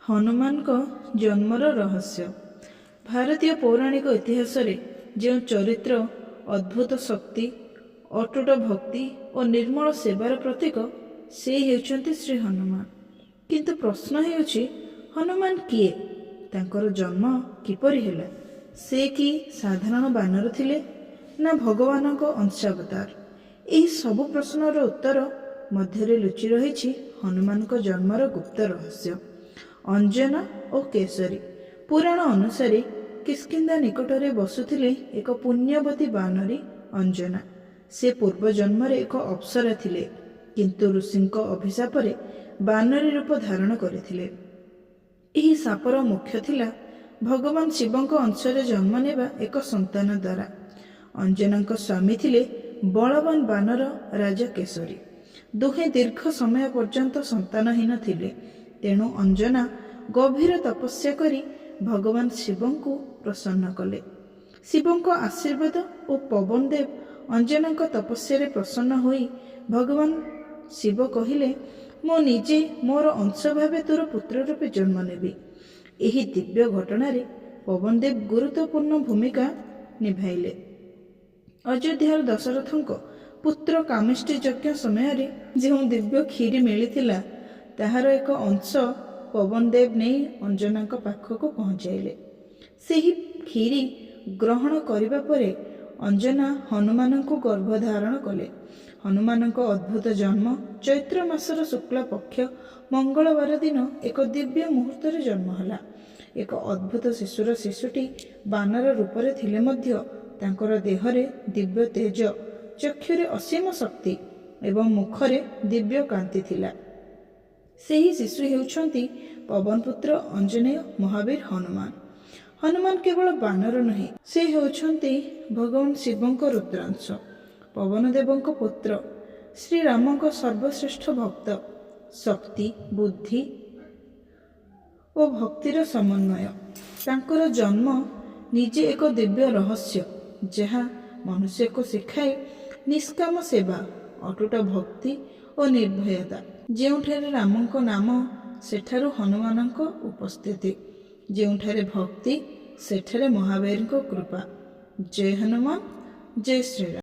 हनुमान को जन्मर रहस्य। भारतीय पौराणिक इतिहास जो चरित्र अद्भुत शक्ति अटूट भक्ति और निर्मल सेवार प्रतीक से हेउचंती श्री हनुमान। किंतु प्रश्न हेउछि हनुमान किए, तांकर जन्म किपरि हेला, से कि साधारण बानर थिले ना भगवान को अंशावतार। यही सबु प्रश्नर उत्तर मध्य लुचि रही हनुमान को जन्मर गुप्त रहस्य। अंजना और केसरी पुराण अनुसारे किष्किंधा निकटरे बसुथिले एक पुण्यवती बानरी अंजना। से पूर्व जन्म एक अप्सरा थिले, किंतु ऋषिंक अभिशापरे बानरी रूप धारण करथिले। एही सापर मुख्य थिला भगवान शिवंक अंशरे जन्म नेबा एक संतान द्वारा। अंजनांक स्वामी थिले बलवान बानर राजा केसरी। दुहे दीर्घ समय पर्यंत संतानहीन थिले। तेणु अंजना गभीर तपस्या करी भगवान शिवंकु प्रसन्न कले। शिवंक आशीर्वाद और पवन देव अंजनांक तपस्या रे प्रसन्न होई भगवान शिव कहिले, मो निजे मोर अंश भावे तोर पुत्र रूपे जन्म नेबी। एही दिव्य घटना रे पवन देव गुरुत्वपूर्ण भूमिका निभाइले। अयोध्यार दशरथंक पुत्र कामिष्टि यज्ञ समय जो दिव्य क्षीरी मिलिथिला ताहार एक अंश पवन देव नहीं अंजनांक पाखक पहुँचाइले। सेही क्षीरी ग्रहण करिबा परे अंजना हनुमान को गर्भधारण कले। हनुमान को अद्भुत जन्म चैत्र मासर शुक्ल पक्ष मंगलवार दिन एक दिव्य मुहूर्त जन्म हला। एक अद्भुत शिशुर शिशुटी बानर रूपरे थिले मध्य तांकर देहरे दिव्य तेज, चक्षुरे असीम शक्ति एवं मुखरे दिव्य कांति थिला। सेही शिशु हेउछंती पवन पुत्र अंजनेय महावीर हनुमान। हनुमान केवल बानर नुहे, से हेउछंती भगवान शिवंक रुद्रांश, पवन देवंक पुत्र, श्री रामंक सर्वश्रेष्ठ भक्त। शक्ति बुद्धि और भक्तिर समन्वय। तांकर जन्म निजे एक दिव्य रहस्य जहाँ मनुष्य को शिखाए निष्काम सेवा, अटूट भक्ति और निर्भयता। ଯେଉଁଠାରେ ରାମଙ୍କ ନାମ ସେଠାରୁ ହନୁମାନଙ୍କ ଉପସ୍ଥିତି, ଯେଉଁଠାରେ ଭକ୍ତି ସେଠାରେ ମହାବୀରଙ୍କ କୃପା। ଜୟ ହନୁମାନ, ଜୟ ଶ୍ରୀରାମ।